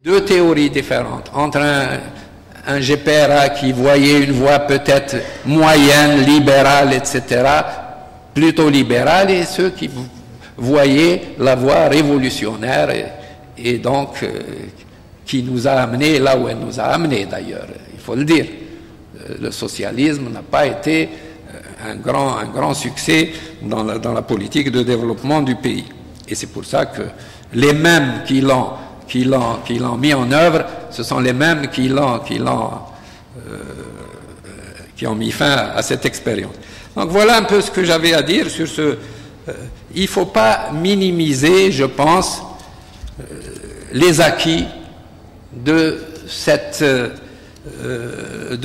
deux théories différentes entre un GPRA qui voyait une voie peut-être moyenne, libérale, etc., plutôt libérale, et ceux qui voyaient la voie révolutionnaire et donc qui nous a amenés là où elle nous a amenés d'ailleurs, il faut le dire. Le socialisme n'a pas été un grand succès dans la politique de développement du pays. Et c'est pour ça que les mêmes qui l'ont mis en œuvre, ce sont les mêmes qui ont mis fin à cette expérience. Donc voilà un peu ce que j'avais à dire sur ce. Il ne faut pas minimiser, je pense, les acquis de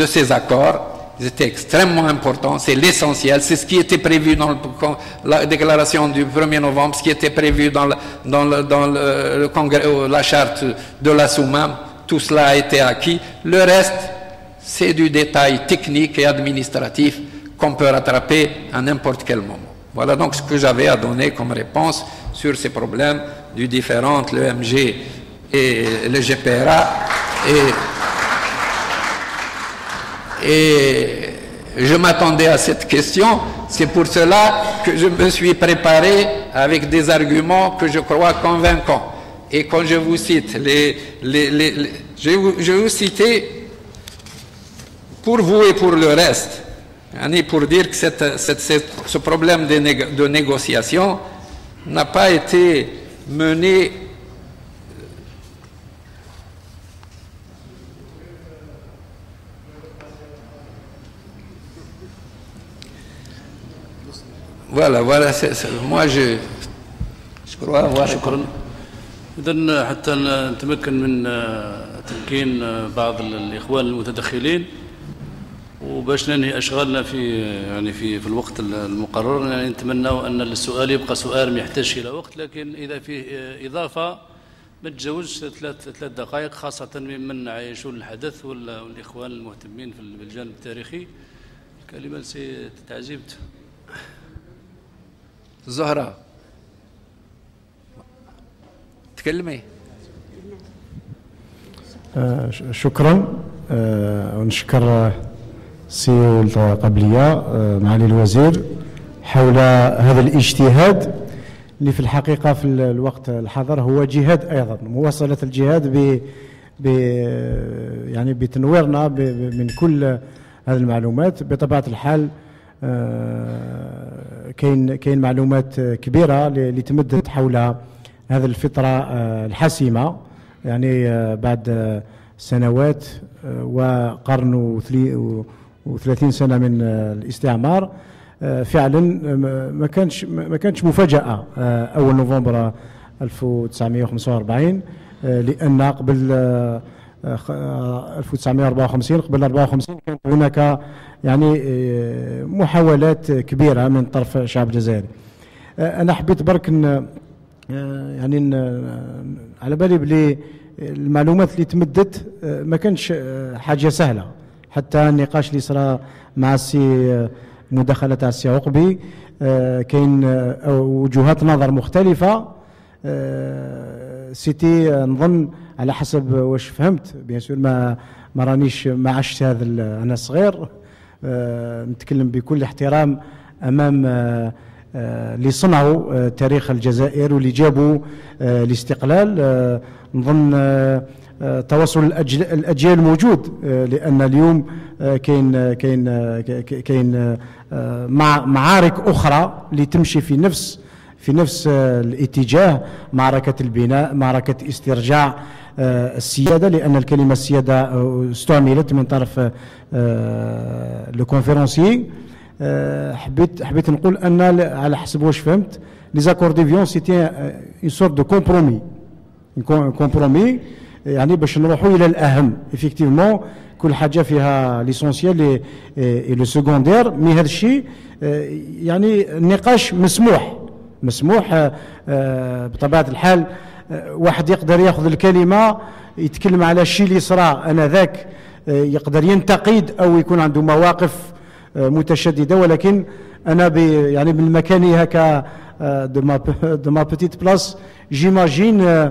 ces accords. Ils étaient extrêmement importants, c'est l'essentiel, c'est ce qui était prévu dans la déclaration du 1er novembre, ce qui était prévu dans le congrès, la charte de la Soumam, tout cela a été acquis. Le reste, c'est du détail technique et administratif qu'on peut rattraper à n'importe quel moment. Voilà donc ce que j'avais à donner comme réponse sur ces problèmes du différent entre le MG et le GPRA. Et je m'attendais à cette question, c'est pour cela que je me suis préparé avec des arguments que je crois convaincants. Et quand je vous cite, je vais vous citer pour vous et pour le reste, pour dire que ce problème de négociation n'a pas été mené voilà, moi je crois avoir. شكرا. إذن حتى نتمكن من تمكين بعض الإخوان المتدخلين وباش ننهي أشغالنا في الوقت المقرر، يعني نتمنى أن السؤال يبقى سؤال ما يحتاجش إلى وقت، لكن إذا فيه إضافة ما تتجاوزش ثلاث دقائق، خاصة ممن عايشون الحدث والإخوان المهتمين بالجانب التاريخي. الكلمة سي تعزيبت زهرة تكلمي. شكرا ونشكر السيو قبلية معالي الوزير حول هذا الاجتهاد اللي في الحقيقة في الوقت الحاضر هو جهاد أيضا، مواصلة الجهاد يعني بتنويرنا من كل هذه المعلومات. بطبيعة الحال كاين معلومات كبيرة اللي تمدت حول هذه الفترة الحاسمة، يعني بعد سنوات وقرن و30 سنة من الاستعمار. فعلا ما كانش مفاجأة أول نوفمبر 1945، لأن قبل 1954 قبل 54 كانت هناك يعني محاولات كبيرة من طرف الشعب الجزائري. أنا حبيت برك يعني على بالي بلي المعلومات اللي تمدت ما كانش حاجة سهلة، حتى النقاش اللي صرا مع مداخلة تاع السي عقبي كاين وجهات نظر مختلفة. سيتي نظن على حسب واش فهمت، بيان سور ما رانيش ما عشت هذا انا صغير، نتكلم بكل احترام امام اللي صنعوا تاريخ الجزائر واللي جابوا الاستقلال. نظن تواصل الاجيال موجود، لان اليوم كاين معارك اخرى اللي تمشي في نفس الاتجاه، معركة البناء، معركة استرجاع السيادة، لأن الكلمة السيادة استعملت من طرف لو كونفيرونسي. حبيت نقول أن على حسب واش فهمت لي زاكور ديفيون سيتي اون سورت دو كومبرومي، يعني باش نروحوا إلى الأهم. إفيكتيفمون كل حاجة فيها ليسونسيال اي لو سكوندير، مي هذا الشيء يعني النقاش مسموح بطبيعة الحال. واحد يقدر ياخذ الكلمة يتكلم على الشيء اللي صرا انذاك، يقدر ينتقد او يكون عنده مواقف متشددة، ولكن انا يعني من مكاني هكا دو ما بيتيت بلاس جيماجين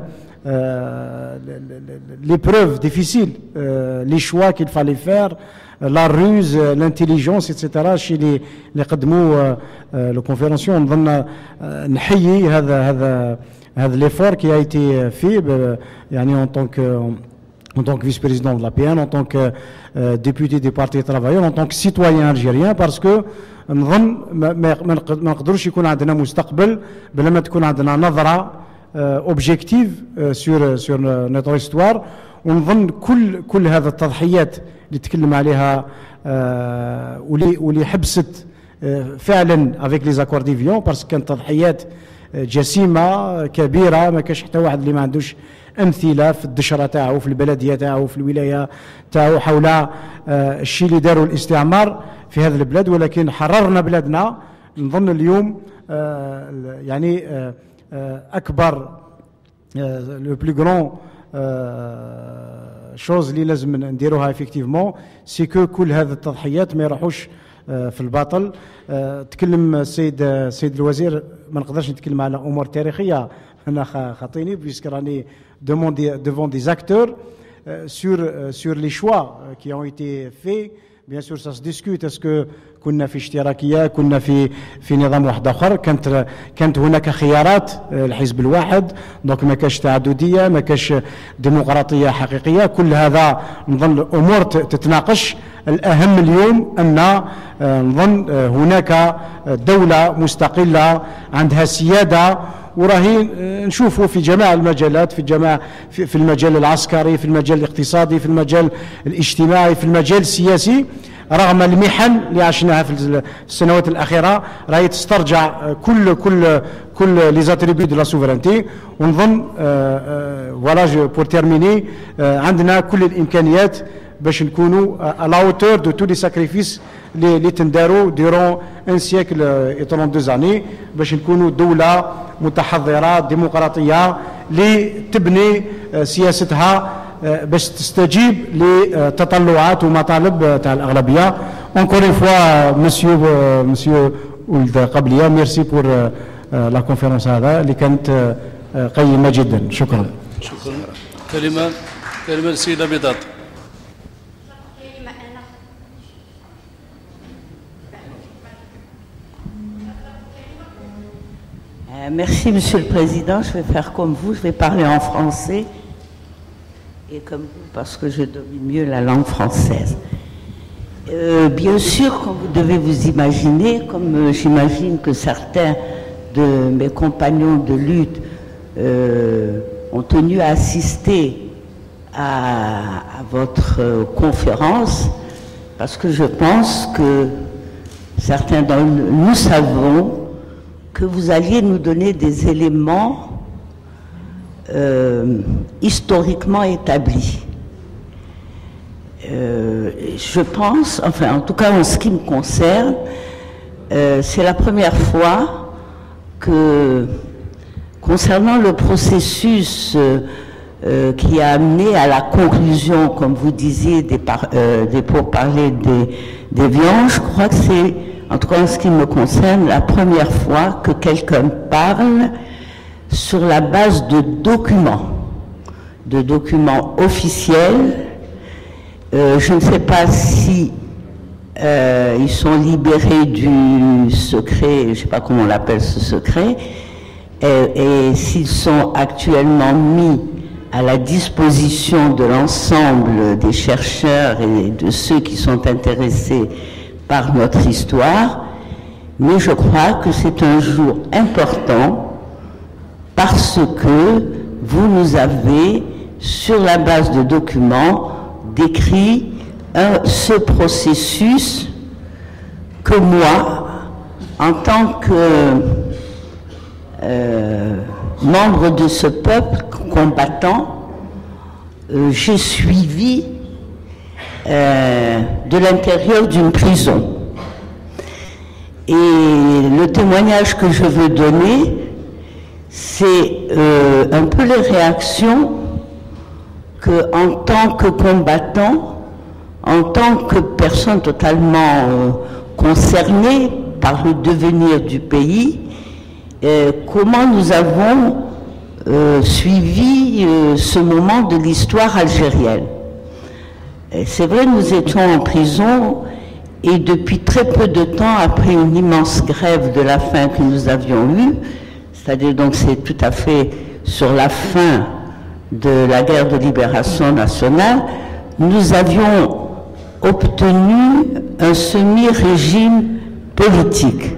l'épreuve difficile, les choix qu'il fallait faire, la ruse, l'intelligence, etc. chez les قدموا le conférencier. نظن نحيي هذا l'effort qui a été fait يعني en tant que vice-président de la PN, en tant que député des partis travailleurs, en tant que citoyen algérien, parce que نظن ما نقدروش يكون عندنا مستقبل بلا ما تكون عندنا نظرة objective sur notre histoire. ونظن كل هذا التضحيات اللي تكلم عليها واللي حبست فعلا avec les accords d'Évian، parce كانت تضحيات جسيمة كبيرة، ما كاش حتى واحد اللي ما عندوش أمثلة في الدشرة تاعو، في البلدية تاعو، في الولاية تاعو، حول الشيء اللي داروا الاستعمار في هذا البلاد. ولكن حررنا بلادنا. نظن اليوم يعني أكبر لو بلو غران شوز اللي لازم نديروها effectivement سي كو كل هذه التضحيات ما يروحوش في الباطل. تكلم السيد الوزير، ما نقدرش نتكلم على امور تاريخيه، انا خاطيني بيسك راني devant des acteurs sur les choix qui ont été faits. Bien sûr ça se discute. est-ce que كنا في اشتراكيه، كنا في نظام واحد اخر، كانت هناك خيارات الحزب الواحد، دونك ما كاش تعدديه، ما كاش ديمقراطيه حقيقيه. كل هذا نظن امور تتناقش. الاهم اليوم ان نظن هناك دوله مستقله عندها سياده، وراهي نشوفوا في جميع المجالات، في المجال العسكري، في المجال الاقتصادي، في المجال الاجتماعي، في المجال السياسي، رغم المحن اللي عشناها في السنوات الاخيره، راهي تسترجع كل لي زاتريبيو دو لا سوفرانتي. ونظن فوالا بور تيرميني عندنا كل الامكانيات باش نكونوا à la hauteur de tous les sacrifices اللي تنداروا durant un siècle et 32 années، باش نكونوا دولة متحضرة ديمقراطية اللي تبني سياستها باش تستجيب لتطلعات ومطالب تاع الأغلبية. encore une fois monsieur ولد قبلية، ميرسي بور لا كونفيرونس هذا اللي كانت قيمة جدا. شكرا. كلمة السيدة بيضاط. Merci Monsieur le Président, je vais faire comme vous, je vais parler en français et comme vous parce que je domine mieux la langue française. Bien sûr, comme vous devez vous imaginer, comme j'imagine que certains de mes compagnons de lutte ont tenu à assister à votre conférence, parce que je pense que certains d'entre nous savons que vous alliez nous donner des éléments historiquement établis. Je pense, enfin en tout cas en ce qui me concerne, c'est la première fois que, concernant le processus qui a amené à la conclusion, comme vous disiez, des pourparlers d'Évian, je crois que c'est, en tout cas en ce qui me concerne, la première fois que quelqu'un parle sur la base de documents officiels. Je ne sais pas si ils sont libérés du secret, je ne sais pas comment on l'appelle ce secret, et s'ils sont actuellement mis à la disposition de l'ensemble des chercheurs et de ceux qui sont intéressés par notre histoire. Mais je crois que c'est un jour important parce que vous nous avez, sur la base de documents, décrit ce processus que moi, en tant que membre de ce peuple combattant, j'ai suivi de l'intérieur d'une prison. Et le témoignage que je veux donner, c'est un peu les réactions que, en tant que combattant, en tant que personne totalement concernée par le devenir du pays, comment nous avons suivi ce moment de l'histoire algérienne. C'est vrai, nous étions en prison et depuis très peu de temps, après une immense grève de la faim que nous avions eue, c'est-à-dire donc c'est tout à fait sur la fin de la guerre de libération nationale, nous avions obtenu un semi-régime politique.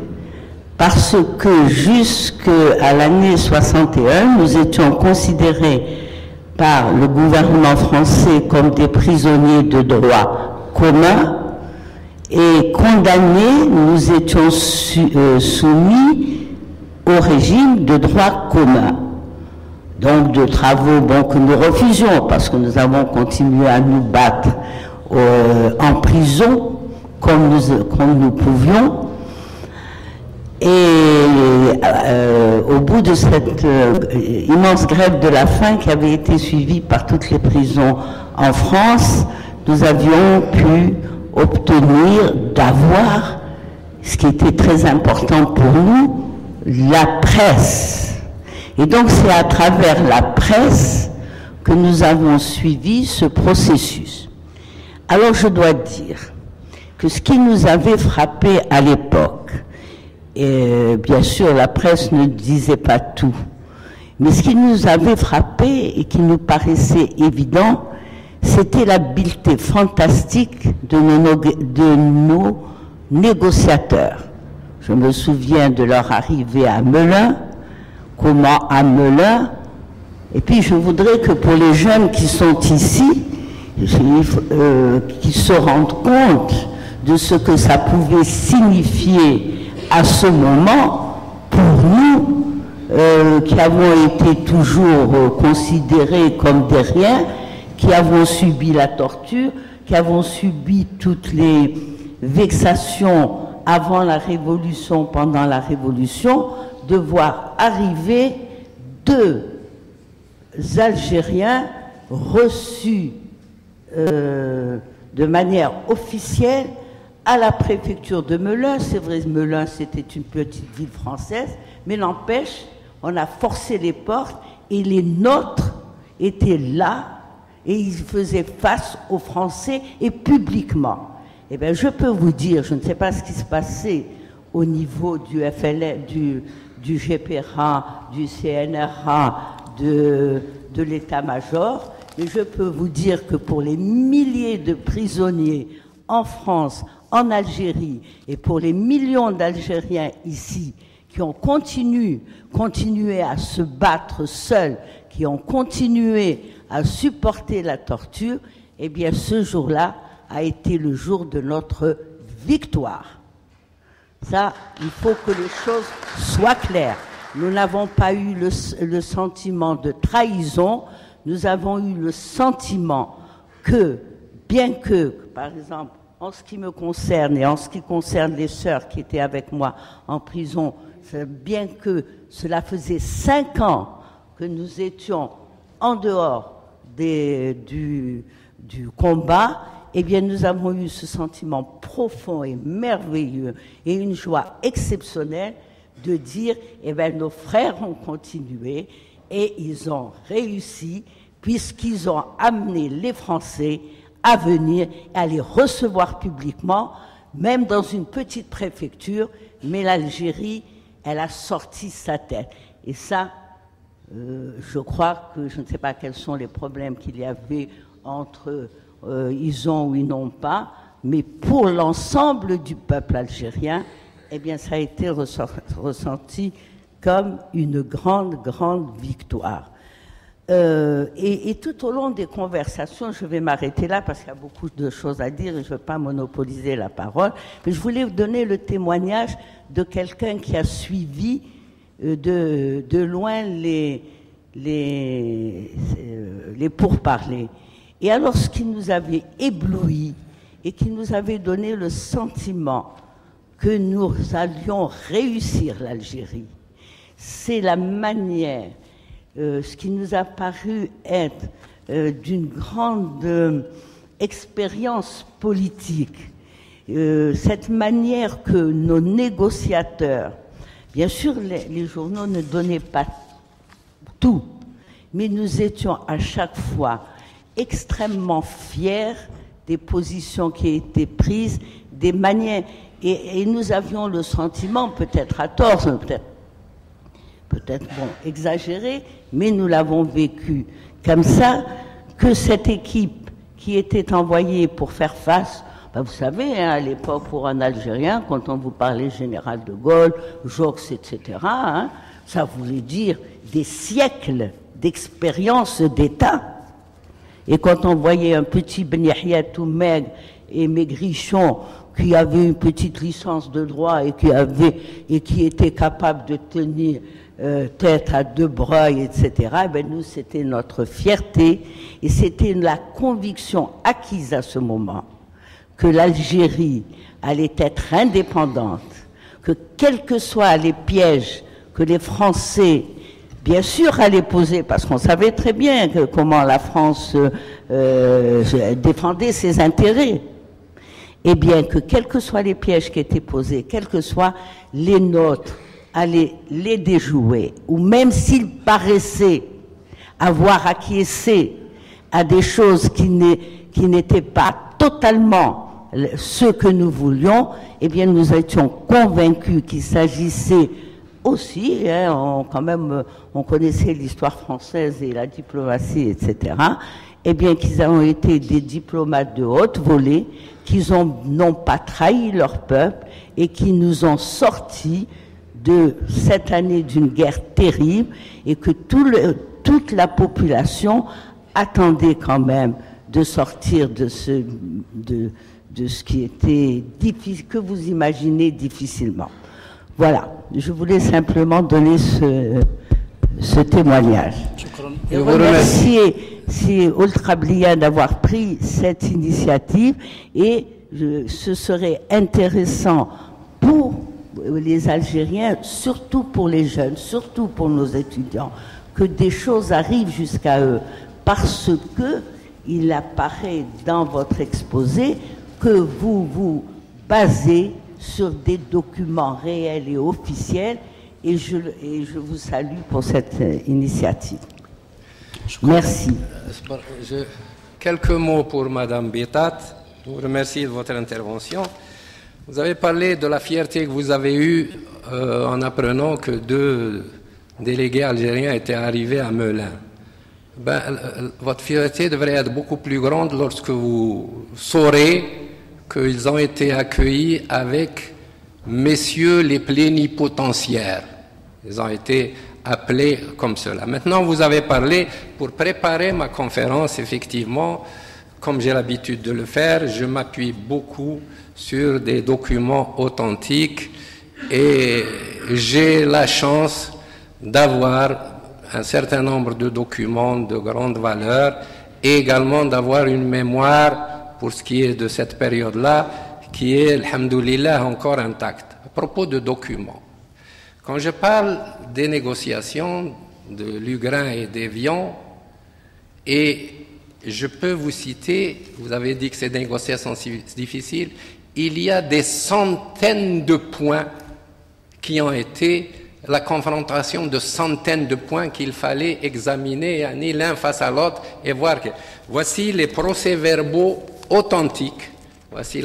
Parce que jusqu'à l'année 61, nous étions considérés par le gouvernement français comme des prisonniers de droit commun et condamnés, nous étions soumis au régime de droit commun. Donc de travaux que nous refusions parce que nous avons continué à nous battre en prison comme nous pouvions. Et au bout de cette immense grève de la faim qui avait été suivie par toutes les prisons en France, nous avions pu obtenir d'avoir, ce qui était très important pour nous, la presse. Et donc c'est à travers la presse que nous avons suivi ce processus. Alors je dois dire que ce qui nous avait frappé à l'époque, et bien sûr, la presse ne disait pas tout. Mais ce qui nous avait frappé et qui nous paraissait évident, c'était l'habileté fantastique de nos négociateurs. Je me souviens de leur arrivée à Melun, comment à Melun, et puis je voudrais que pour les jeunes qui sont ici, qu'ils se rendent compte de ce que ça pouvait signifier à ce moment, pour nous, qui avons été toujours considérés comme des riens, qui avons subi la torture, qui avons subi toutes les vexations avant la Révolution, pendant la Révolution, de voir arriver deux Algériens reçus de manière officielle à la préfecture de Melun. C'est vrai, Melun, c'était une petite ville française, mais n'empêche, on a forcé les portes et les nôtres étaient là et ils faisaient face aux Français et publiquement. Eh bien, je peux vous dire, je ne sais pas ce qui se passait au niveau du FLN, du GPRA, du CNRA, de l'état-major, mais je peux vous dire que pour les milliers de prisonniers en France, en Algérie, et pour les millions d'Algériens ici qui ont continué à se battre seuls, qui ont continué à supporter la torture, eh bien ce jour-là a été le jour de notre victoire. Ça, il faut que les choses soient claires. Nous n'avons pas eu le sentiment de trahison, nous avons eu le sentiment que, bien que, par exemple, en ce qui me concerne et en ce qui concerne les sœurs qui étaient avec moi en prison, bien que cela faisait 5 ans que nous étions en dehors du combat, eh bien nous avons eu ce sentiment profond et merveilleux et une joie exceptionnelle de dire, eh bien nos frères ont continué et ils ont réussi puisqu'ils ont amené les Français à venir et à les recevoir publiquement, même dans une petite préfecture, mais l'Algérie, elle a sorti sa tête. Et ça, je crois que je ne sais pas quels sont les problèmes qu'il y avait entre ils ont ou ils n'ont pas, mais pour l'ensemble du peuple algérien, eh bien ça a été ressenti comme une grande, grande victoire. Et tout au long des conversations, je vais m'arrêter là parce qu'il y a beaucoup de choses à dire et je ne veux pas monopoliser la parole, mais je voulais vous donner le témoignage de quelqu'un qui a suivi de loin les pourparlers. Et alors ce qui nous avait ébloui et qui nous avait donné le sentiment que nous allions réussir l'Algérie, c'est la manière, ce qui nous a paru être d'une grande expérience politique, cette manière que nos négociateurs, bien sûr les journaux ne donnaient pas tout, mais nous étions à chaque fois extrêmement fiers des positions qui étaient prises, des manières, et nous avions le sentiment, peut-être à tort, peut-être bon, exagéré, mais nous l'avons vécu comme ça, que cette équipe qui était envoyée pour faire face, ben vous savez, hein, à l'époque pour un Algérien, quand on vous parlait général de Gaulle, Jox, etc., hein, ça voulait dire des siècles d'expérience d'État. Et quand on voyait un petit Ben Yahya tout maigre et maigrichon qui avait une petite licence de droit et qui était capable de tenir tête à deux breuils, etc., ben nous, c'était notre fierté et c'était la conviction acquise à ce moment que l'Algérie allait être indépendante, que quels que soient les pièges que les Français, bien sûr, allaient poser, parce qu'on savait très bien comment la France défendait ses intérêts, et bien que quels que soient les pièges qui étaient posés, quels que soient les nôtres, allaient les déjouer, ou même s'ils paraissaient avoir acquiescé à des choses qui n'étaient pas totalement ce que nous voulions, eh bien nous étions convaincus qu'il s'agissait aussi, hein, on connaissait l'histoire française et la diplomatie, etc., eh bien qu'ils ont été des diplomates de haute volée, qu'ils n'ont pas trahi leur peuple et qui nous ont sortis de cette année d'une guerre terrible et que toute la population attendait quand même de sortir de ce qui était difficile, que vous imaginez difficilement. Voilà, je voulais simplement donner ce témoignage. Et remercier Ultra Blia d'avoir pris cette initiative et ce serait intéressant pour les Algériens, surtout pour les jeunes, surtout pour nos étudiants, que des choses arrivent jusqu'à eux, parce que il apparaît dans votre exposé que vous vous basez sur des documents réels et officiels, et je vous salue pour cette initiative. Merci. Quelques mots pour Madame Bitat. Je vous remercie de votre intervention. Vous avez parlé de la fierté que vous avez eue en apprenant que 2 délégués algériens étaient arrivés à Melun. Votre fierté devrait être beaucoup plus grande lorsque vous saurez qu'ils ont été accueillis avec messieurs les plénipotentiaires. Ils ont été appelés comme cela. Maintenant, vous avez parlé, pour préparer ma conférence, effectivement, comme j'ai l'habitude de le faire, je m'appuie beaucoup sur des documents authentiques et j'ai la chance d'avoir un certain nombre de documents de grande valeur et également d'avoir une mémoire pour ce qui est de cette période-là qui est, alhamdoulilah, encore intacte. À propos de documents, quand je parle des négociations de Lugrin et d'Évian, et je peux vous citer, vous avez dit que ces négociations sont difficiles, il y a des centaines de points qui ont été la confrontation de centaines de points qu'il fallait examiner l'un face à l'autre et voir que voici les procès-verbaux authentiques, voici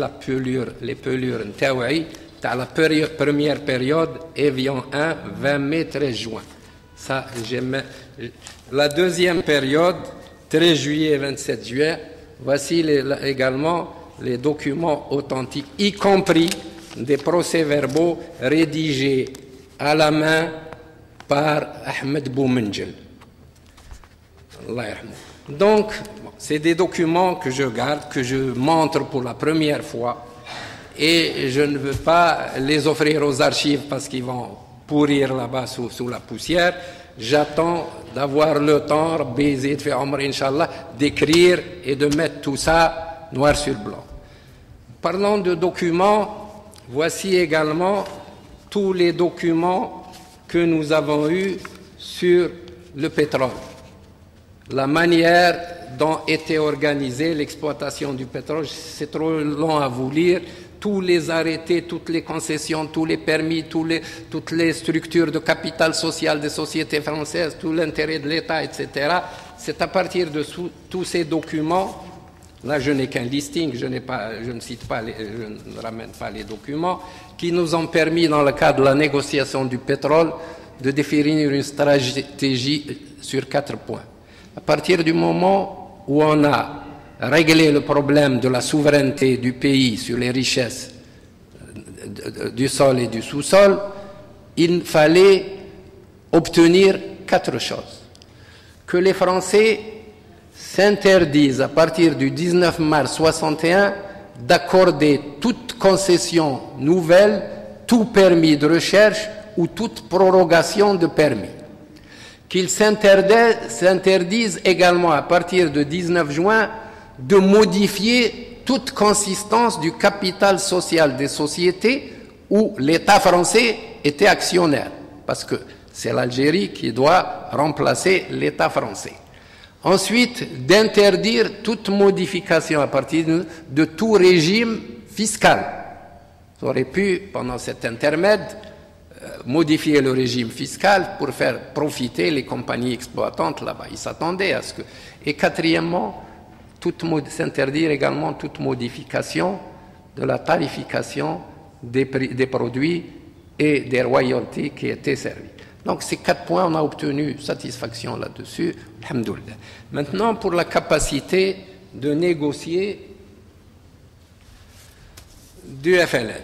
les pelures Ntaoui, dans la première période, Évian 1, 20 mai, 13 juin. Ça, la deuxième période, 13 juillet, 27 juin, voici également les documents authentiques, y compris des procès-verbaux rédigés à la main par Ahmed Boumenjel. Donc, c'est des documents que je garde, que je montre pour la première fois, et je ne veux pas les offrir aux archives parce qu'ils vont pourrir là-bas sous la poussière. J'attends d'avoir le temps, d'écrire et de mettre tout ça noir sur blanc. Parlant de documents, voici également tous les documents que nous avons eus sur le pétrole. La manière dont était organisée l'exploitation du pétrole, c'est trop long à vous lire. tous les arrêtés, toutes les concessions, tous les permis, toutes les structures de capital social des sociétés françaises, tout l'intérêt de l'État, etc. C'est à partir de tous ces documents, là je n'ai qu'un listing, je ne ramène pas les documents, qui nous ont permis, dans le cadre de la négociation du pétrole, de définir une stratégie sur 4 points. À partir du moment où on a réglé le problème de la souveraineté du pays sur les richesses du sol et du sous-sol, il fallait obtenir 4 choses. Que les Français s'interdisent à partir du 19 mars 61 d'accorder toute concession nouvelle, tout permis de recherche ou toute prorogation de permis. Qu'ils s'interdisent également à partir du 19 juin de modifier toute consistance du capital social des sociétés où l'État français était actionnaire, parce que c'est l'Algérie qui doit remplacer l'État français. Ensuite, d'interdire toute modification à partir de tout régime fiscal. Ça aurait pu, pendant cet intermède, modifier le régime fiscal pour faire profiter les compagnies exploitantes là-bas. Ils s'attendaient à ce que... Et quatrièmement, s'interdire également toute modification de la tarification des produits et des royalties qui étaient servis. Donc ces 4 points, on a obtenu satisfaction là-dessus, alhamdoulilah. Maintenant, pour la capacité de négocier du FLN.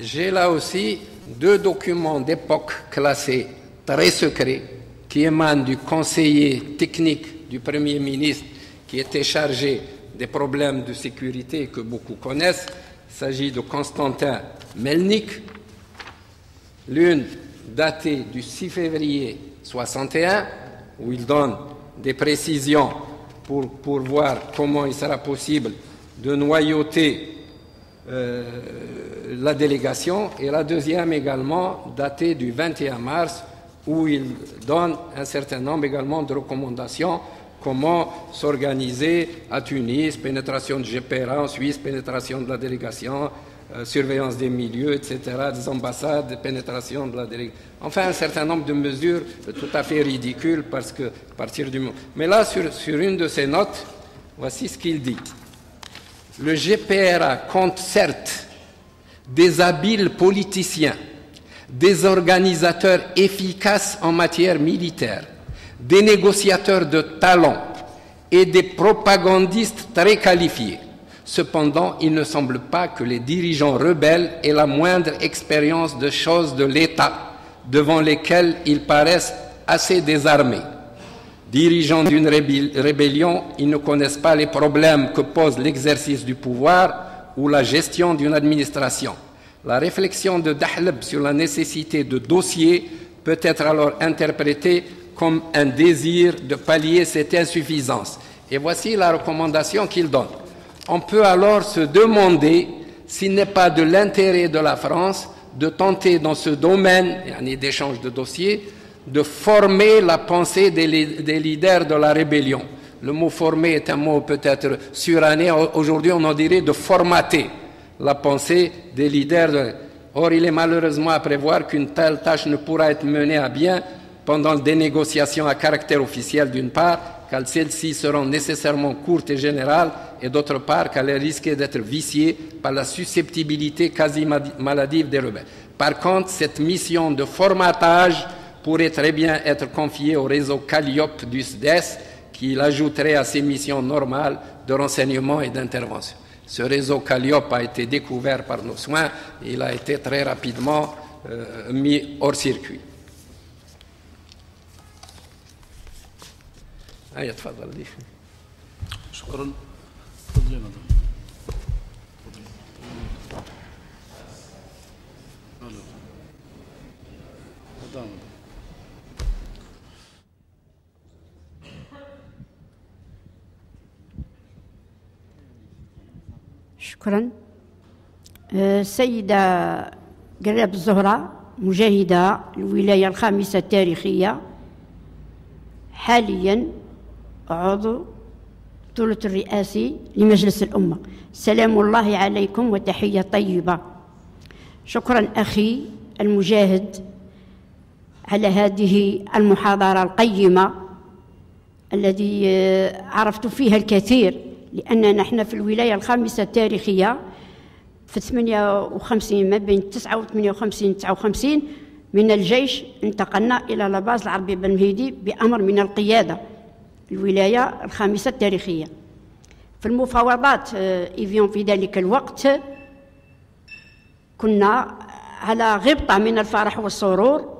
J'ai là aussi 2 documents d'époque classés très secrets qui émanent du conseiller technique du Premier ministre qui était chargé des problèmes de sécurité que beaucoup connaissent. Il s'agit de Constantin Melnik, l'une datée du 6 février 61, où il donne des précisions pour voir comment il sera possible de noyauter la délégation, et la deuxième également datée du 21 mars, où il donne un certain nombre également de recommandations, comment s'organiser à Tunis, pénétration du GPRA en Suisse, pénétration de la délégation, surveillance des milieux, etc., des ambassades, pénétration de la délégation. Enfin, un certain nombre de mesures tout à fait ridicules, parce que, à partir du moment... Mais là, sur une de ces notes, voici ce qu'il dit. Le GPRA compte certes des habiles politiciens, des organisateurs efficaces en matière militaire, des négociateurs de talent et des propagandistes très qualifiés. Cependant, il ne semble pas que les dirigeants rebelles aient la moindre expérience de choses de l'État, devant lesquelles ils paraissent assez désarmés. Dirigeants d'une rébellion, ils ne connaissent pas les problèmes que pose l'exercice du pouvoir ou la gestion d'une administration. La réflexion de Dahleb sur la nécessité de dossiers peut être alors interprétée comme un désir de pallier cette insuffisance. Et voici la recommandation qu'il donne. On peut alors se demander s'il n'est pas de l'intérêt de la France de tenter dans ce domaine, d'échange de dossiers, de former la pensée des leaders de la rébellion. Le mot former est un mot peut-être suranné. Aujourd'hui, on en dirait de formater la pensée des leaders. Or, il est malheureusement à prévoir qu'une telle tâche ne pourra être menée à bien pendant des négociations à caractère officiel d'une part, car celles-ci seront nécessairement courtes et générales, et d'autre part qu'elles risquent d'être viciées par la susceptibilité quasi maladive des rebelles. Par contre, cette mission de formatage pourrait très bien être confiée au réseau Calliope du SDES, qui l'ajouterait à ses missions normales de renseignement et d'intervention. Ce réseau Calliope a été découvert par nos soins et il a été très rapidement mis hors circuit. تفضل لي. شكرا. تفضلي مدام. شكرا. السيدة قرب الزهرة مجاهدة الولاية الخامسة التاريخية، حاليا عضو الثلث الرئاسي لمجلس الأمة. سلام الله عليكم وتحية طيبة. شكرا أخي المجاهد على هذه المحاضرة القيمة الذي عرفت فيها الكثير، لأننا نحن في الولاية الخامسة التاريخية في 58 ما بين 58 و 59 من الجيش انتقلنا إلى لاباز العربي بن مهيدي بأمر من القيادة الولاية الخامسة التاريخية. في المفاوضات إيفيون في ذلك الوقت كنا على غبطة من الفرح والسرور،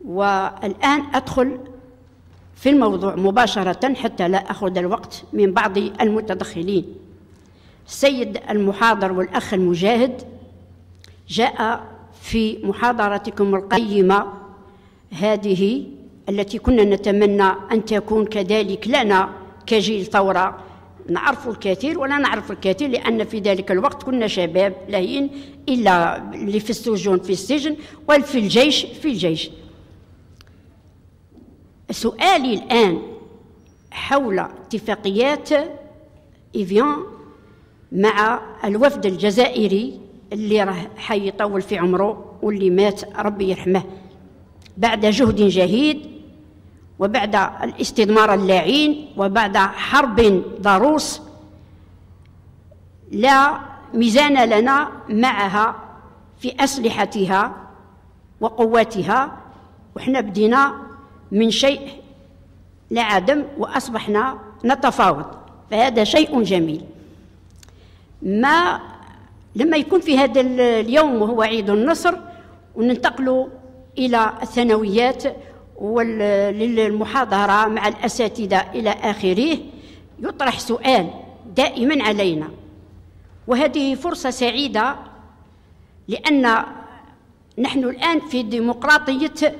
والآن أدخل في الموضوع مباشرة حتى لا أخذ الوقت من بعض المتدخلين. السيد المحاضر والأخ المجاهد جاء في محاضرتكم القيمة هذه التي كنا نتمنى أن تكون كذلك لنا كجيل ثورة، نعرف الكثير ولا نعرف الكثير، لأن في ذلك الوقت كنا شباب لاهين، إلا اللي في السجون في السجن والفي الجيش في الجيش. سؤالي الآن حول اتفاقيات إيفيان مع الوفد الجزائري اللي راه حي يطول في عمره واللي مات ربي يرحمه بعد جهد جهيد وبعد الاستثمار اللعين وبعد حرب ضروس لا ميزان لنا معها في أسلحتها وقواتها، وإحنا بدينا من شيء لعدم وأصبحنا نتفاوض، فهذا شيء جميل. لما يكون في هذا اليوم وهو عيد النصر وننتقل إلى الثانويات وللمحاضرة مع الأساتذة إلى آخره، يطرح سؤال دائما علينا، وهذه فرصة سعيدة لأن نحن الآن في ديمقراطية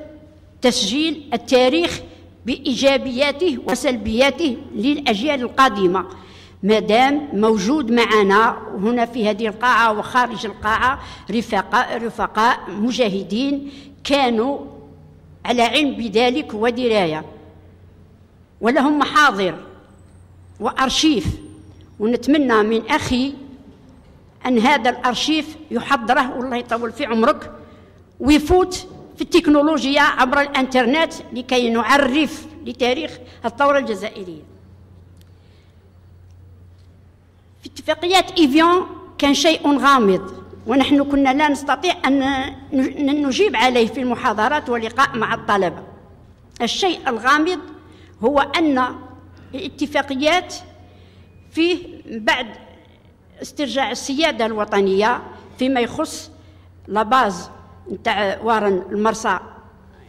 تسجيل التاريخ بإيجابياته وسلبياته للأجيال القادمة. ما دام موجود معنا هنا في هذه القاعة وخارج القاعة رفقاء مجاهدين كانوا على علم بذلك ودراية ولهم محاضر وأرشيف، ونتمنى من أخي أن هذا الأرشيف يحضره والله يطول في عمرك ويفوت في التكنولوجيا عبر الانترنت لكي نعرف لتاريخ الثورة الجزائرية. في اتفاقيات إيفيان كان شيء غامض ونحن كنا لا نستطيع أن نجيب عليه في المحاضرات واللقاء مع الطلبة. الشيء الغامض هو أن الاتفاقيات فيه بعد استرجاع السيادة الوطنية فيما يخص لاباز نتاع وارن المرصى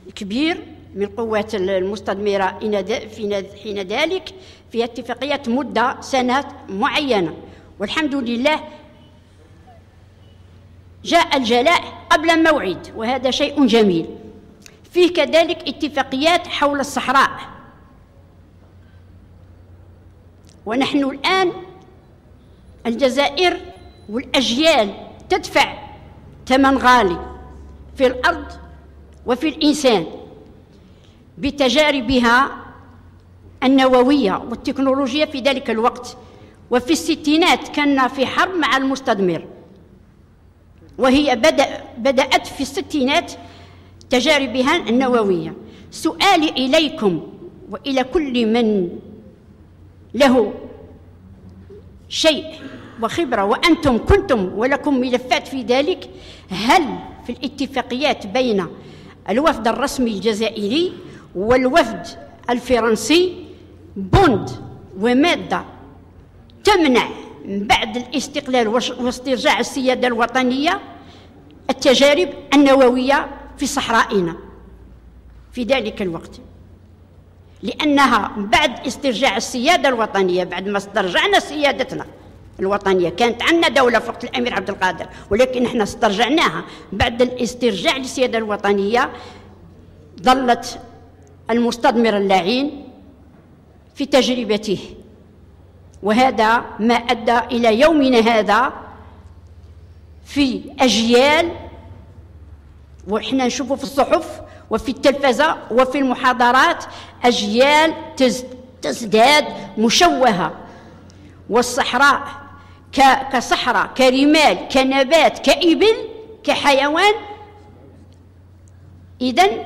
الكبير من القوات المستدمرة حين ذلك، في اتفاقيات مدة سنة معينة، والحمد لله جاء الجلاء قبل الموعد وهذا شيء جميل. فيه كذلك اتفاقيات حول الصحراء، ونحن الآن الجزائر والأجيال تدفع ثمن غالي في الأرض وفي الإنسان بتجاربها النووية والتكنولوجيا في ذلك الوقت. وفي الستينات كنا في حرب مع المستدمر، وهي بدأت في الستينات تجاربها النووية. سؤالي إليكم وإلى كل من له شيء وخبرة وأنتم كنتم ولكم ملفات في ذلك، هل في الاتفاقيات بين الوفد الرسمي الجزائري والوفد الفرنسي بند ومادة تمنع بعد الاستقلال واسترجاع السيادة الوطنية التجارب النووية في صحرائنا في ذلك الوقت؟ لأنها بعد استرجاع السيادة الوطنية، بعد ما استرجعنا سيادتنا الوطنية، كانت عندنا دولة في وقت الأمير عبد القادر ولكن احنا استرجعناها بعد الاسترجاع للسيادة الوطنية، ظلت المستدمر اللعين في تجربته، وهذا ما أدى إلى يومنا هذا في أجيال، وإحنا نشوفه في الصحف وفي التلفزة وفي المحاضرات، أجيال تزداد مشوهة، والصحراء كصحراء كرمال كنبات كإبل كحيوان، إذن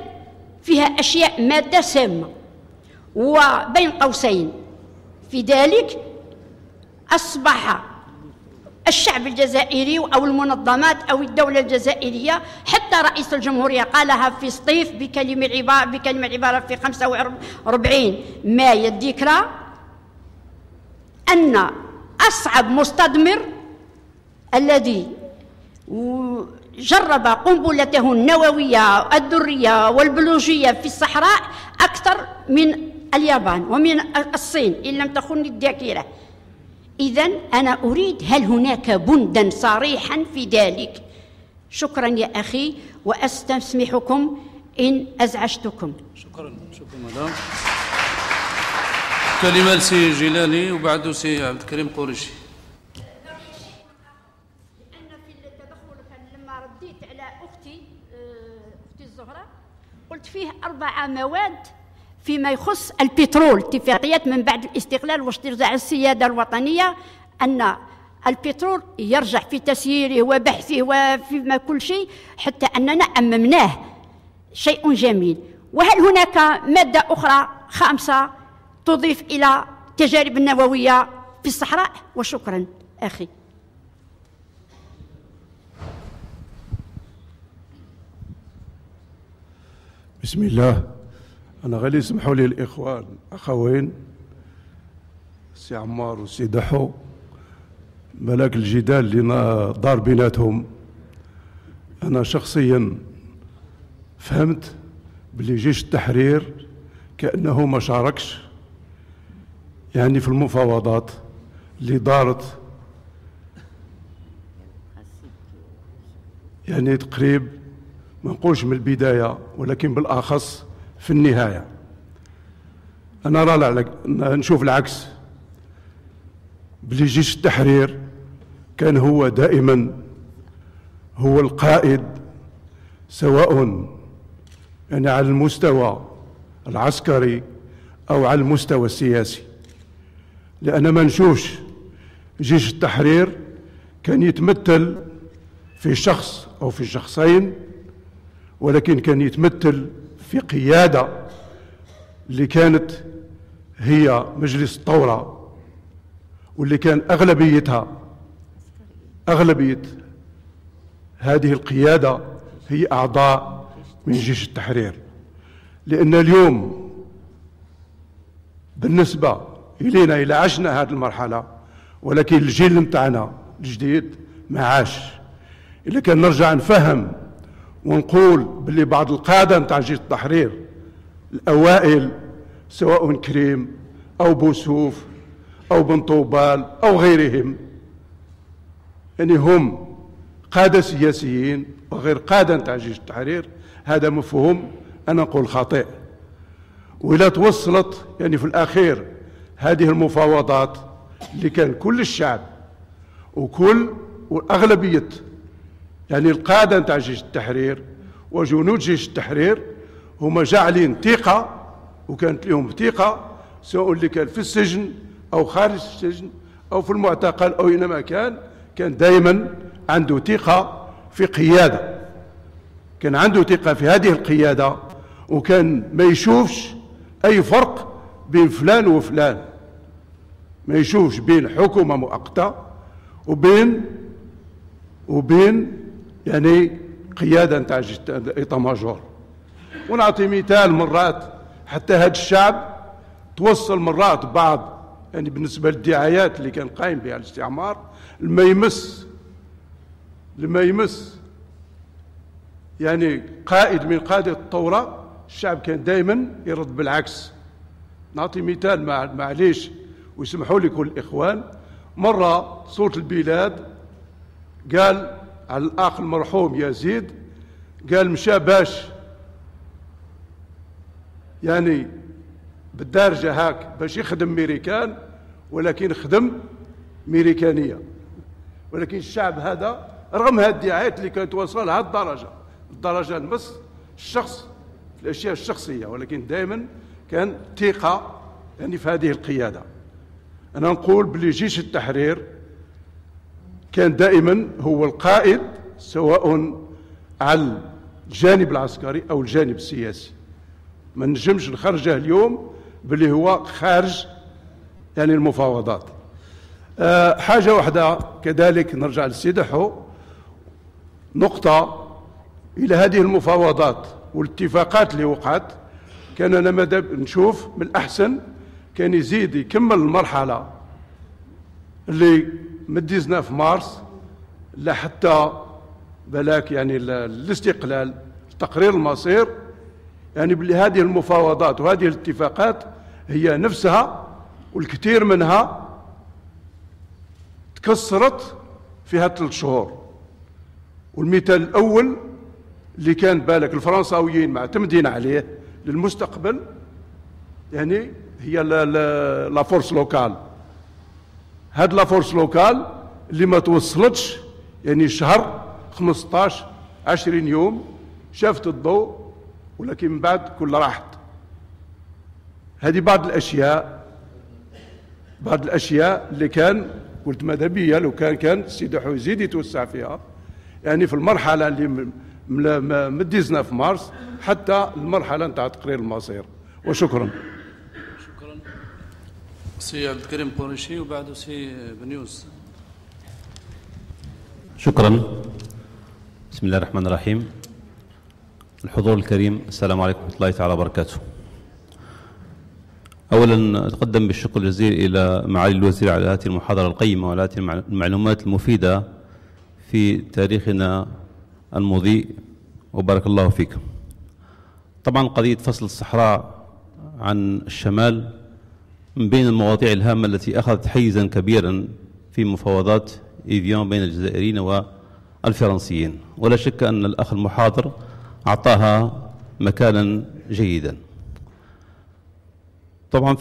فيها أشياء مادة سامة. وبين قوسين في ذلك أصبح الشعب الجزائري أو المنظمات أو الدولة الجزائرية، حتى رئيس الجمهورية قالها في سطيف بكلمة عبارة في 45 مايو الذكرى، أن أصعب مستضمر الذي جرب قنبلته النووية الذرية والبيولوجية في الصحراء أكثر من اليابان ومن الصين إن لم تخن الذاكرة. إذن أنا أريد، هل هناك بندا صريحا في ذلك؟ شكرا يا أخي، وأستسمحكم إن أزعجتكم. شكرا مدام. كلمة لسي جيلاني وبعده سي عبد الكريم قريشي. لأن في التدخل لما رديت على أختي الزهرة قلت فيه 4 مواد فيما يخص البترول، اتفاقيات من بعد الاستقلال واسترجاع السيادة الوطنية، أن البترول يرجع في تسييره وبحثه وفيما كل شيء حتى أننا أممناه، شيء جميل. وهل هناك مادة أخرى خامسة تضيف إلى التجارب النووية في الصحراء؟ وشكرا أخي. بسم الله. أنا غالي يسمحوا لي الإخوان أخوين سي عمار وسي دحو، ملاك الجدال اللي دار بيناتهم، أنا شخصيا فهمت بلي جيش التحرير كأنه ما شاركش يعني في المفاوضات اللي دارت يعني تقريب ما نقولش من البداية ولكن بالأخص في النهاية. أنا راه نشوف العكس، بلي جيش التحرير كان هو دائما هو القائد، سواء يعني على المستوى العسكري أو على المستوى السياسي، لأن ما نشوفش جيش التحرير كان يتمثل في شخص أو في شخصين، ولكن كان يتمثل في قيادة اللي كانت هي مجلس الثورة، واللي كان أغلبية هذه القيادة هي أعضاء من جيش التحرير. لأن اليوم بالنسبة إلينا إلى عشنا هذه المرحلة، ولكن الجيل متاعنا الجديد ما عاش. إلا كان نرجع نفهم ونقول باللي بعض القادة متاع جيش التحرير الأوائل، سواء كريم أو بوسوف أو بن طوبال أو غيرهم، يعني هم قادة سياسيين وغير قادة متاع جيش التحرير، هذا مفهوم أنا نقول خاطئ. وإلا توصلت يعني في الأخير هذه المفاوضات اللي كان كل الشعب والأغلبية يعني القادة متاع جيش التحرير وجنود جيش التحرير هما جاعلين ثقة، وكانت لهم ثقة سواء اللي كان في السجن أو خارج السجن أو في المعتقل أو أينما كان دائما عنده ثقة في قيادة، كان عنده ثقة في هذه القيادة، وكان ما يشوفش أي فرق بين فلان وفلان، ما يشوفش بين حكومة مؤقتة وبين يعني قيادة نتاع إيطا ماجور. ونعطي مثال، مرات حتى هذا الشعب توصل مرات بعض يعني بالنسبة للدعايات اللي كان قايم بها الاستعمار، لما يمس يعني قائد من قادة الثورة، الشعب كان دائما يرد بالعكس. نعطي مثال معليش ويسمحوا لي كل الإخوان، مرة صوت البلاد قال على الأخ المرحوم يزيد، قال مشى باش يعني بالدارجة هاك باش يخدم ميريكان، ولكن خدم ميريكانية. ولكن الشعب هذا رغم هذه الدعايات اللي كانت توصل لهذه الدرجة نمس الشخص في الأشياء الشخصية، ولكن دائما كان ثقة يعني في هذه القيادة. أنا نقول بلي جيش التحرير كان دائما هو القائد، سواء على الجانب العسكري أو الجانب السياسي. ما نجمش نخرجه اليوم بلي هو خارج يعني المفاوضات. حاجة واحدة كذلك نرجع للسيد حو، نقطة إلى هذه المفاوضات والاتفاقات اللي وقعت، كان أنا ماذا نشوف من الأحسن كان يزيد يكمل المرحلة اللي من 19 مارس لحتى بلاك يعني الاستقلال، تقرير المصير، يعني بلي هذه المفاوضات وهذه الاتفاقات هي نفسها والكثير منها تكسرت فيها 3 شهور. والمثال الأول اللي كان بالك الفرنساويين معتمدين عليه للمستقبل يعني هي لا فورس لوكال. هاد لا فورس لوكال اللي ما توصلتش يعني شهر 15 20 يوم شافت الضوء، ولكن من بعد كل راحت. هذه بعض الاشياء اللي كان قلت ماذا بيا لو كان السيد حو يزيد يتوسع فيها، يعني في المرحله اللي من 19 مارس حتى المرحله نتاع تقرير المصير. وشكرا. شكرا. سي عبد الكريم قريشي وبعده سي بنيوس. شكرا. بسم الله الرحمن الرحيم. الحضور الكريم، السلام عليكم ورحمة الله تعالى وبركاته. أولا أتقدم بالشكر الجزيل إلى معالي الوزير على هذه المحاضرة القيمة وعلى هذه المعلومات المفيدة في تاريخنا المضيء، وبارك الله فيك. طبعا قضية فصل الصحراء عن الشمال من بين المواضيع الهامة التي أخذت حيزا كبيرا في مفاوضات إيفيان بين الجزائريين والفرنسيين، ولا شك أن الأخ المحاضر أعطاها مكانا جيدا. طبعا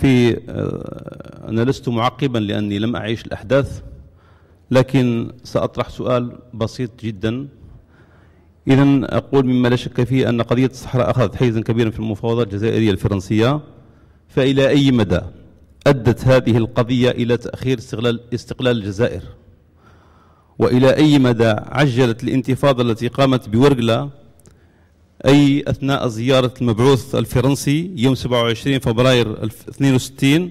أنا لست معقبا لأني لم أعيش الأحداث، لكن سأطرح سؤال بسيط جدا. إذن أقول مما لا شك فيه أن قضية الصحراء أخذت حيزا كبيرا في المفاوضات الجزائرية الفرنسية، فإلى أي مدى أدت هذه القضية إلى تأخير استقلال الجزائر؟ وإلى أي مدى عجلت الانتفاضة التي قامت بورقلة أي أثناء زيارة المبعوث الفرنسي يوم 27 فبراير 62،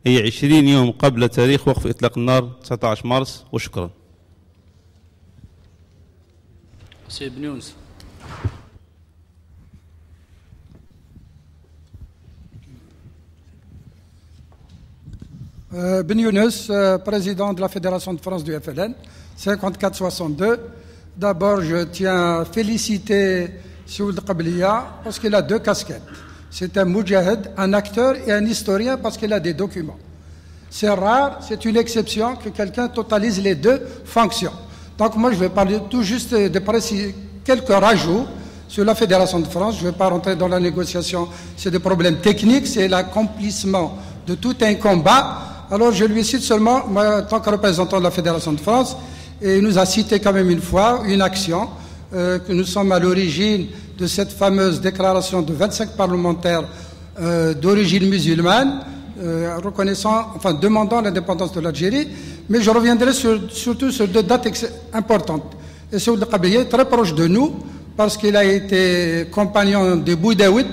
أي 20 يوم قبل تاريخ وقف إطلاق النار 19 مارس؟ وشكرا. سي بنيوس. Ben Younes, président de la Fédération de France du FLN, 54-62. D'abord, je tiens à féliciter Sioud Qablia parce qu'il a 2 casquettes. C'est un moudjahid, un acteur et un historien parce qu'il a des documents. C'est rare, c'est une exception que quelqu'un totalise les 2 fonctions. Donc moi, je vais parler tout juste de préciser quelques rajouts sur la Fédération de France. Je ne vais pas rentrer dans la négociation, c'est des problèmes techniques, c'est l'accomplissement de tout un combat. Alors je lui cite seulement, moi, en tant que représentant de la Fédération de France, et il nous a cité quand même une fois une action, que nous sommes à l'origine de cette fameuse déclaration de 25 parlementaires d'origine musulmane, demandant l'indépendance de l'Algérie. Mais je reviendrai surtout sur 2 dates importantes. Et Sioud Qablia est très proche de nous parce qu'il a été compagnon de Boudaoud,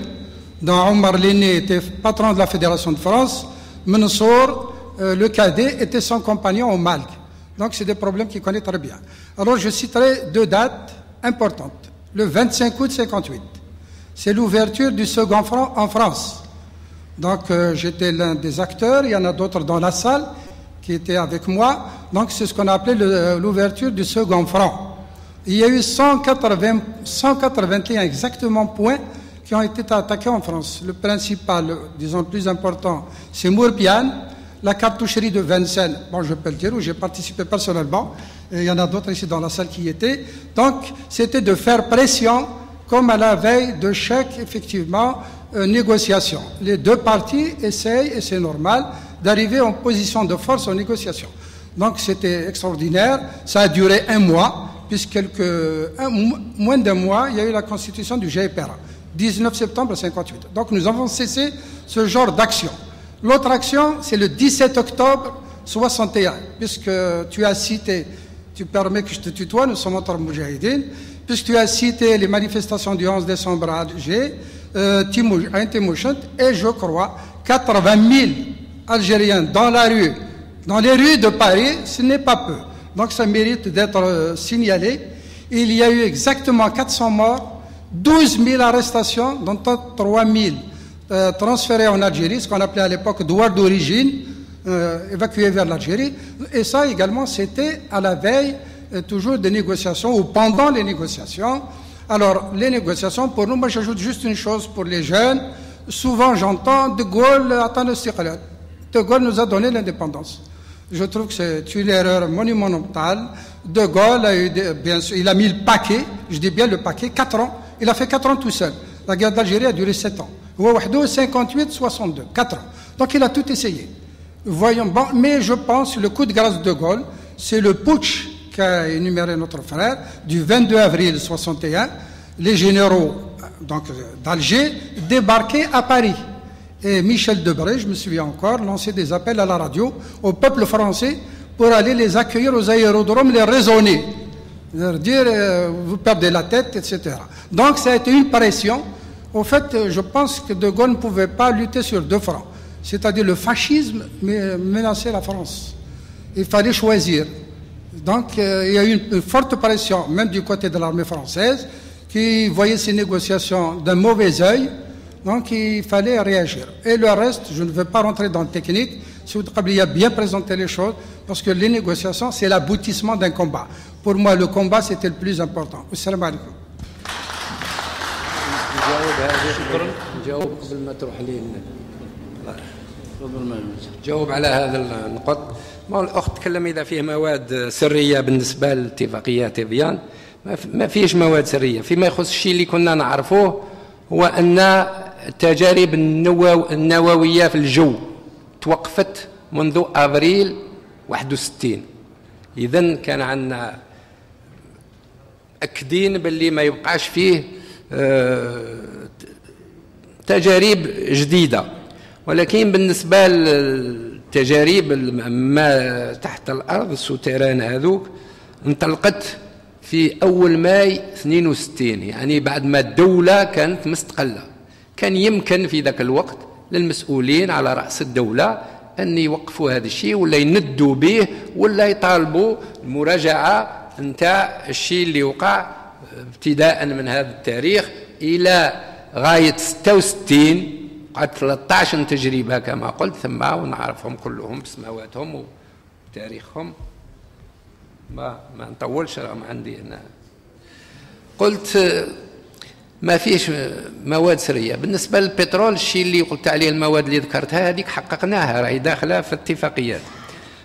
dont Omar l'aîné était patron de la Fédération de France. Mansour, le cadet, était son compagnon au Malk. Donc c'est des problèmes qu'il connaît très bien. Alors je citerai 2 dates importantes. Le 25 août 58, c'est l'ouverture du second front en France. Donc j'étais l'un des acteurs, il y en a d'autres dans la salle qui étaient avec moi. Donc c'est ce qu'on a appelé l'ouverture du second front. Il y a eu 181 exactement points qui ont été attaqués en France. Le principal, disons le plus important, c'est Mourbiane, la cartoucherie de Vincennes, bon je peux le dire, où j'ai participé personnellement, et il y en a d'autres ici dans la salle qui y étaient. Donc c'était de faire pression, comme à la veille de chaque, effectivement, négociation. Les 2 parties essayent, et c'est normal, d'arriver en position de force en négociation. Donc c'était extraordinaire, ça a duré 1 mois, puisque moins d'1 mois, il y a eu la constitution du GPRA, 19 septembre 58. Donc nous avons cessé ce genre d'action. L'autre action, c'est le 17 octobre 61, puisque tu as cité, tu permets que je te tutoie, nous sommes entre Moujahidine, puisque tu as cité les manifestations du 11 décembre à Alger, à Timouchent, et je crois 80 000 Algériens dans les rues de Paris, ce n'est pas peu. Donc ça mérite d'être signalé. Il y a eu exactement 400 morts, 12 000 arrestations, dont 3 000 transférés en Algérie, ce qu'on appelait à l'époque droit d'origine, évacués vers l'Algérie. Et ça également, c'était à la veille toujours des négociations ou pendant les négociations. Alors, les négociations, pour nous, moi j'ajoute juste une chose pour les jeunes. Souvent j'entends De Gaulle attend le istiqlal. De Gaulle nous a donné l'indépendance. Je trouve que c'est une erreur monumentale. De Gaulle a eu, bien sûr, il a mis le paquet, je dis bien le paquet, 4 ans. Il a fait 4 ans tout seul. La guerre d'Algérie a duré 7 ans. 58-62, 4 ans. Donc il a tout essayé. Voyons, bon, mais je pense que le coup de grâce de Gaulle, c'est le putsch qu'a énuméré notre frère du 22 avril 61. Les généraux d'Alger débarquaient à Paris. Et Michel Debré, je me souviens encore, lançait des appels à la radio au peuple français pour aller les accueillir aux aérodromes, les raisonner, leur dire vous perdez la tête, etc. Donc ça a été une pression. Au fait, je pense que De Gaulle ne pouvait pas lutter sur 2 fronts. C'est-à-dire le fascisme menaçait la France. Il fallait choisir. Donc il y a eu une forte pression, même du côté de l'armée française, qui voyait ces négociations d'un mauvais œil. Donc il fallait réagir. Et le reste, je ne veux pas rentrer dans le technique. Soud Qabli a bien présenté les choses, parce que les négociations, c'est l'aboutissement d'un combat. Pour moi, le combat, c'était le plus important. Assalamu alaikum. نجاوب قبل ما تروح لي جاوب على هذا النقط. ما الأخت تكلم إذا فيه مواد سرية بالنسبة لاتفاقيات إفيان. ما فيش مواد سرية. فيما يخص الشيء اللي كنا نعرفوه هو أن التجارب النووية في الجو توقفت منذ أبريل 61. إذن كان عندنا أكدين باللي ما يبقاش فيه تجارب جديدة. ولكن بالنسبة للتجارب ما تحت الأرض السوتيران هذوك انطلقت في أول ماي 62، يعني بعد ما الدولة كانت مستقلة. كان يمكن في ذاك الوقت للمسؤولين على رأس الدولة أن يوقفوا هذا الشيء ولا يندوا به ولا يطالبوا المراجعة نتاع الشيء اللي وقع ابتداء من هذا التاريخ إلى غاية 66. قعدت 13 تجربة كما قلت ثم ونعرفهم كلهم بسماواتهم وتاريخهم. ما نطولش رغم عندي أنا قلت ما فيش مواد سرية. بالنسبة للبترول الشيء اللي قلت عليه المواد اللي ذكرتها هذيك حققناها راهي داخلة في الاتفاقيات.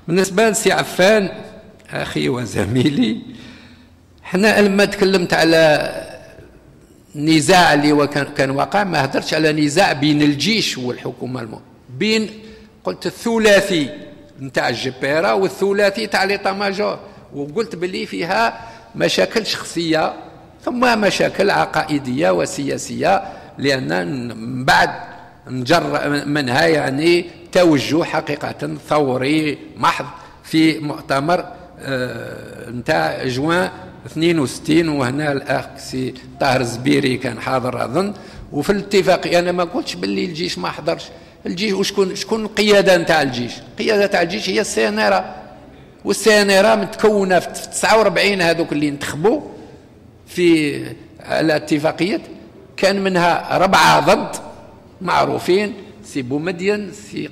بالنسبة لسي عفان أخي وزميلي، احنا لما تكلمت على النزاع اللي كان واقع ما هدرتش على نزاع بين الجيش والحكومة بين قلت الثلاثي نتاع الجبيرة والثلاثي تاع ليطا ماجور، وقلت باللي فيها مشاكل شخصية ثم مشاكل عقائدية وسياسية، لأن من بعد نجر منها يعني توجه حقيقة ثوري محض في مؤتمر نتاع جوان 62. وهنا الأخ سي طاهر الزبيري كان حاضر أظن. وفي الاتفاقية أنا ما قلتش باللي الجيش ما حضرش. الجيش وشكون القيادة نتاع الجيش؟ القيادة تاع الجيش هي السينارة، والسينارة متكونة في 49 هذوك اللي انتخبوا في الاتفاقية، كان منها 4 ضد معروفين، سي بومدين، سي